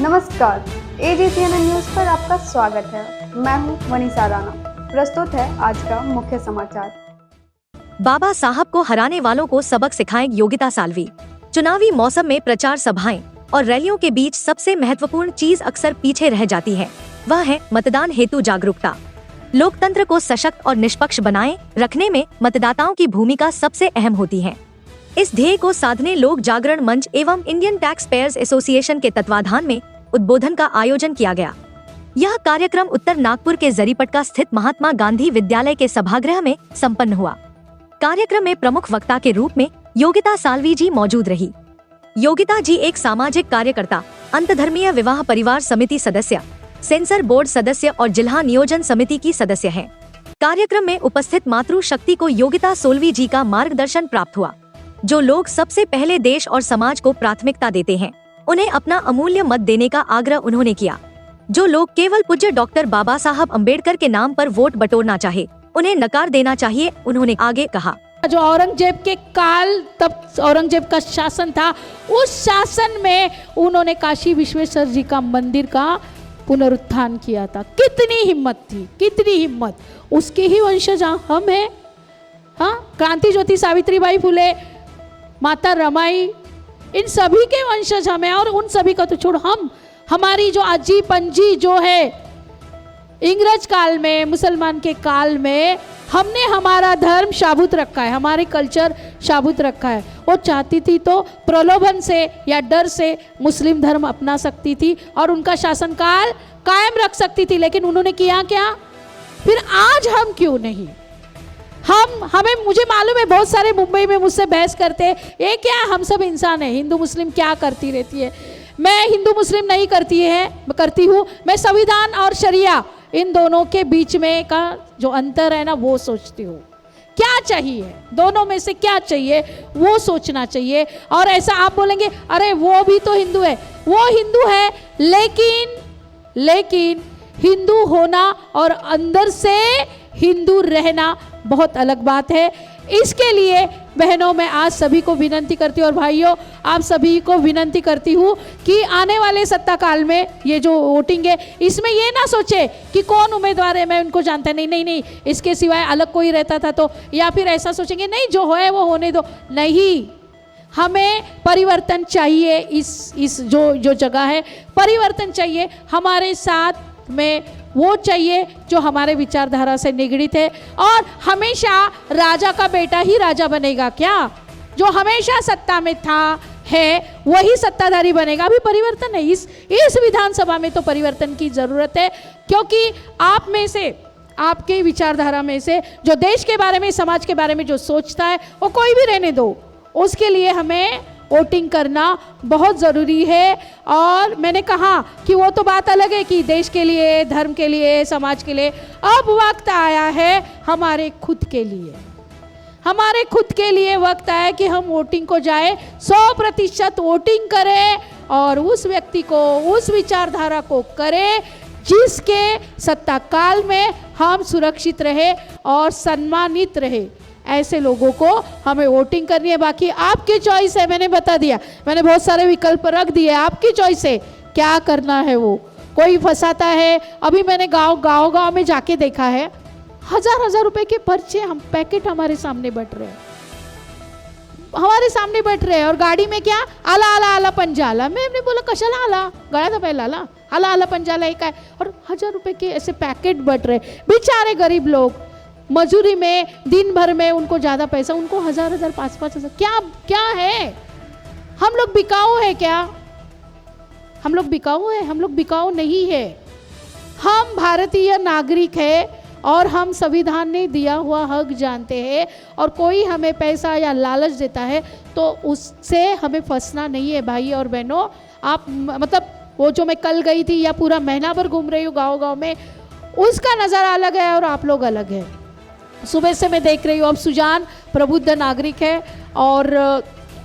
नमस्कार, AGCNN news पर आपका स्वागत है। मैं हूं मनीषा राणा। प्रस्तुत है आज का मुख्य समाचार। बाबा साहब को हराने वालों को सबक सिखाएं योगिता साल्वी। चुनावी मौसम में प्रचार सभाएं और रैलियों के बीच सबसे महत्वपूर्ण चीज अक्सर पीछे रह जाती है, वह है मतदान हेतु जागरूकता। लोकतंत्र को सशक्त और निष्पक्ष बनाए रखने में मतदाताओं की भूमिका सबसे अहम होती है। इस ध्येय को साधने लोक जागरण मंच एवं इंडियन टैक्स पेयर्स एसोसिएशन के तत्वाधान में उद्बोधन का आयोजन किया गया। यह कार्यक्रम उत्तर नागपुर के जरीपटका स्थित महात्मा गांधी विद्यालय के सभागृह में संपन्न हुआ। कार्यक्रम में प्रमुख वक्ता के रूप में योगिता साल्वी जी मौजूद रही। योगिता जी एक सामाजिक कार्यकर्ता, अंतधर्मीय विवाह परिवार समिति सदस्य, सेंसर बोर्ड सदस्य और जिला नियोजन समिति की सदस्य हैं। कार्यक्रम में उपस्थित मातृ शक्ति को योगिता साल्वी जी का मार्गदर्शन प्राप्त हुआ। जो लोग सबसे पहले देश और समाज को प्राथमिकता देते हैं, उन्हें अपना अमूल्य मत देने का आग्रह उन्होंने किया। जो लोग केवल पूज्य डॉक्टर बाबा साहब अम्बेडकर के नाम पर वोट बटोरना चाहे, उन्हें नकार देना चाहिए, उन्होंने आगे कहा। जो औरंगजेब के काल, तब औरंगजेब का शासन था, उस शासन में उन्होंने काशी विश्वेश्वर जी का मंदिर का पुनरुत्थान किया था। कितनी हिम्मत थी, कितनी हिम्मत। उसके ही वंशज हम हैं। हाँ, क्रांति ज्योति सावित्रीबाई फुले, माता रमाई, इन सभी के वंशज हम हैं। और उन सभी का तो छोड़, हमारी जो अजी पंजी जो है इंग्रज काल में, मुसलमान के काल में, हमने हमारा धर्म शाबूत रखा है, हमारे कल्चर शाबूत रखा है। वो चाहती थी तो प्रलोभन से या डर से मुस्लिम धर्म अपना सकती थी और उनका शासनकाल कायम रख सकती थी, लेकिन उन्होंने किया क्या? फिर आज हम क्यों नहीं? मुझे मालूम है बहुत सारे मुंबई में मुझसे बहस करते हैं, ये क्या, हम सब इंसान हैं, हिंदू मुस्लिम क्या करती रहती है। मैं हिंदू मुस्लिम नहीं करती हूँ। मैं संविधान और शरिया, इन दोनों के बीच में का जो अंतर है ना, वो सोचती हूँ। क्या चाहिए, दोनों में से क्या चाहिए वो सोचना चाहिए। और ऐसा आप बोलेंगे अरे वो भी तो हिंदू है, वो हिंदू है, लेकिन हिंदू होना और अंदर से हिंदू रहना बहुत अलग बात है। इसके लिए बहनों, मैं आज सभी को विनंती करती हूँ और भाइयों, आप सभी को विनंती करती हूँ कि आने वाले सत्ता काल में ये जो वोटिंग है, इसमें ये ना सोचे कि कौन उम्मीदवार है, मैं उनको जानता नहीं, इसके सिवाय अलग कोई रहता था तो, या फिर ऐसा सोचेंगे नहीं जो है वो होने दो। नहीं, हमें परिवर्तन चाहिए। इस जो जगह है, परिवर्तन चाहिए। हमारे साथ में वो चाहिए जो हमारे विचारधारा से निगड़ित है। और हमेशा राजा का बेटा ही राजा बनेगा क्या? जो हमेशा सत्ता में है वही सत्ताधारी बनेगा? अभी परिवर्तन है। इस विधानसभा में तो परिवर्तन की जरूरत है, क्योंकि आप में से, आपके विचारधारा में से जो देश के बारे में, समाज के बारे में जो सोचता है, वो कोई भी रहने दो, उसके लिए हमें वोटिंग करना बहुत ज़रूरी है। और मैंने कहा कि वो तो बात अलग है कि देश के लिए, धर्म के लिए, समाज के लिए। अब वक्त आया है हमारे खुद के लिए। हमारे खुद के लिए वक्त आया कि हम वोटिंग को जाए, 100% वोटिंग करें और उस व्यक्ति को, उस विचारधारा को करें जिसके सत्ता काल में हम सुरक्षित रहे और सम्मानित रहे। ऐसे लोगों को हमें वोटिंग करनी है। बाकी आपकी चॉइस है, मैंने बता दिया, मैंने बहुत सारे विकल्प रख दिए, आपकी चॉइस है क्या करना है। वो कोई फंसाता है। अभी मैंने गांव में जाके देखा है, हजार रुपए के पर्चे, हम पैकेट हमारे सामने बट रहे हैं, और गाड़ी में क्या, आला पंजाला। मैंने बोला कशाला आला, गळा था पहला आला पंजाला एक है, और 1000 रुपए के ऐसे पैकेट बट रहे। बेचारे गरीब लोग मजूरी में, दिन भर में उनको ज़्यादा पैसा, उनको 1000 5,000 क्या है? हम लोग बिकाऊ है क्या? हम लोग बिकाऊ है? हम लोग बिकाऊ नहीं है। हम भारतीय नागरिक है और हम संविधान ने दिया हुआ हक जानते हैं। और कोई हमें पैसा या लालच देता है तो उससे हमें फंसना नहीं है। भाई और बहनों, आप मतलब वो जो मैं कल गई थी या पूरा महीना भर घूम रही हूँ गाँव में, उसका नज़ारा अलग है और आप लोग अलग है। सुबह से मैं देख रही हूँ, अब सुजान प्रबुद्ध नागरिक है और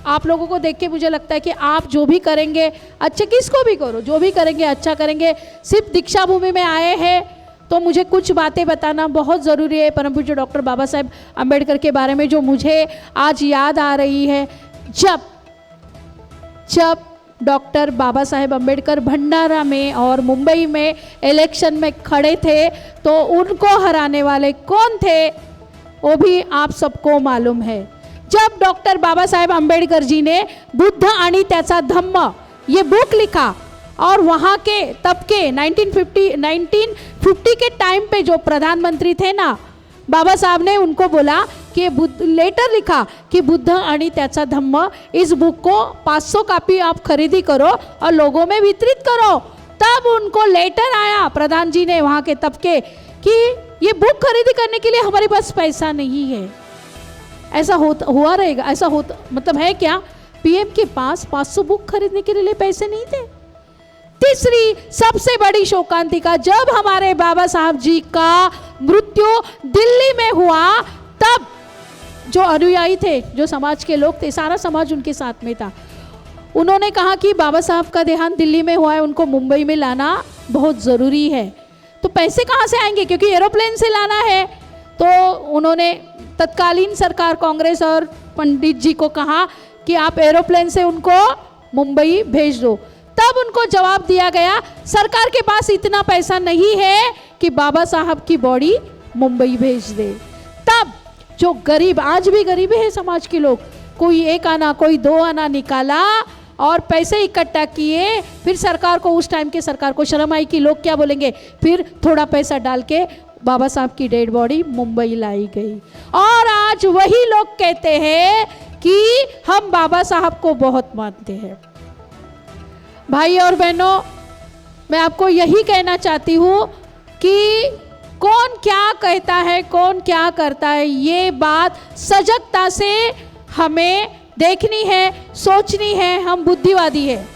आप लोगों को देख के मुझे लगता है कि आप जो भी करेंगे, अच्छा किसको भी करो, जो भी करेंगे अच्छा करेंगे। सिर्फ दीक्षा भूमि में आए हैं तो मुझे कुछ बातें बताना बहुत ज़रूरी है परम पूज्य डॉक्टर बाबा साहेब अम्बेडकर के बारे में, जो मुझे आज याद आ रही है। जब डॉक्टर बाबा साहेब अम्बेडकर भंडारा में और मुंबई में इलेक्शन में खड़े थे, तो उनको हराने वाले कौन थे वो भी आप सबको मालूम है। जब डॉक्टर बाबा साहेब अम्बेडकर जी ने बुद्ध आणि त्याचा धम्म ये बुक लिखा और वहाँ के तब के 1950 के टाइम पे जो प्रधानमंत्री थे ना, बाबा साहब ने उनको बोला कि लेटर लिखा कि बुद्ध आणि त्याचा धम्म, इस बुक को 500 कॉपी आप खरीदी करो और लोगों में वितरित करो। तब उनको लेटर आया प्रधान जी ने वहाँ के तब के कि ये बुक खरीदी करने के लिए हमारे पास पैसा नहीं है। ऐसा हुआ रहेगा, ऐसा होता मतलब है क्या, पीएम के पास 500 बुक खरीदने के लिए पैसे नहीं थे। तीसरी सबसे बड़ी शोकांतिका, जब हमारे बाबा साहब जी का मृत्यु दिल्ली में हुआ, तब जो अनुयायी थे, जो समाज के लोग थे, सारा समाज उनके साथ में था। उन्होंने कहा कि बाबा साहब का देहांत दिल्ली में हुआ है, उनको मुंबई में लाना बहुत ज़रूरी है। तो पैसे कहाँ से आएंगे, क्योंकि एरोप्लेन से लाना है। तो उन्होंने तत्कालीन सरकार कांग्रेस और पंडित जी को कहा कि आप एरोप्लेन से उनको मुंबई भेज दो। तब उनको जवाब दिया गया, सरकार के पास इतना पैसा नहीं है कि बाबा साहब की बॉडी मुंबई भेज दे। तब जो गरीब, आज भी गरीब है समाज के लोग, कोई 1 आना कोई 2 आना निकाला और पैसे इकट्ठा किए। फिर सरकार को, उस टाइम के सरकार को शर्म आई कि लोग क्या बोलेंगे, फिर थोड़ा पैसा डाल के बाबा साहब की डेड बॉडी मुंबई लाई गई। और आज वही लोग कहते हैं कि हम बाबा साहब को बहुत मानते हैं। भाई और बहनों, मैं आपको यही कहना चाहती हूँ कि कौन क्या कहता है, कौन क्या करता है, ये बात सजगता से हमें देखनी है, सोचनी है। हम बुद्धिवादी हैं।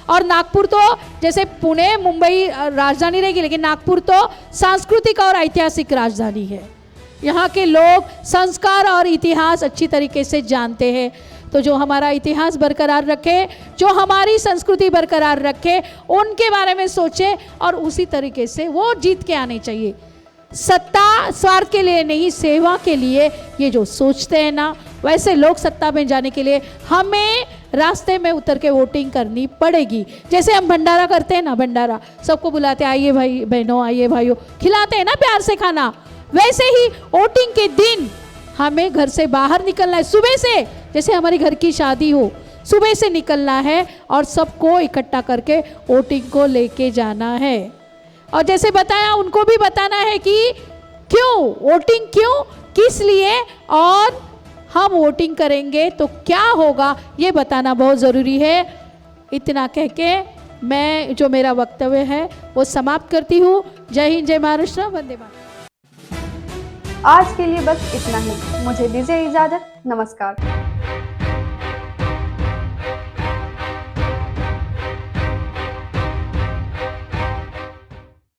और नागपुर तो, जैसे पुणे मुंबई राजधानी रहेगी, लेकिन नागपुर तो सांस्कृतिक और ऐतिहासिक राजधानी है। यहाँ के लोग संस्कार और इतिहास अच्छी तरीके से जानते हैं। तो जो हमारा इतिहास बरकरार रखे, जो हमारी संस्कृति बरकरार रखे, उनके बारे में सोचे और उसी तरीके से वो जीत के आने चाहिए। सत्ता स्वार्थ के लिए नहीं, सेवा के लिए ये जो सोचते हैं ना, वैसे लोग सत्ता में जाने के लिए हमें रास्ते में उतर के वोटिंग करनी पड़ेगी। जैसे हम भंडारा करते हैं ना, भंडारा सबको बुलाते, आइए भाई बहनों, आइए भाइयों, खिलाते हैं ना प्यार से खाना, वैसे ही वोटिंग के दिन हमें घर से बाहर निकलना है। सुबह से, जैसे हमारी घर की शादी हो, सुबह से निकलना है और सबको इकट्ठा करके वोटिंग को लेके जाना है। और जैसे बताया, उनको भी बताना है कि क्यों वोटिंग, क्यों, किस लिए, और हम वोटिंग करेंगे तो क्या होगा, ये बताना बहुत ज़रूरी है। इतना कह के मैं जो मेरा वक्तव्य है वो समाप्त करती हूँ। जय हिंद, जय महाराष्ट्र, वंदे मातरम। आज के लिए बस इतना ही। मुझे दीजिए इजाजत। नमस्कार।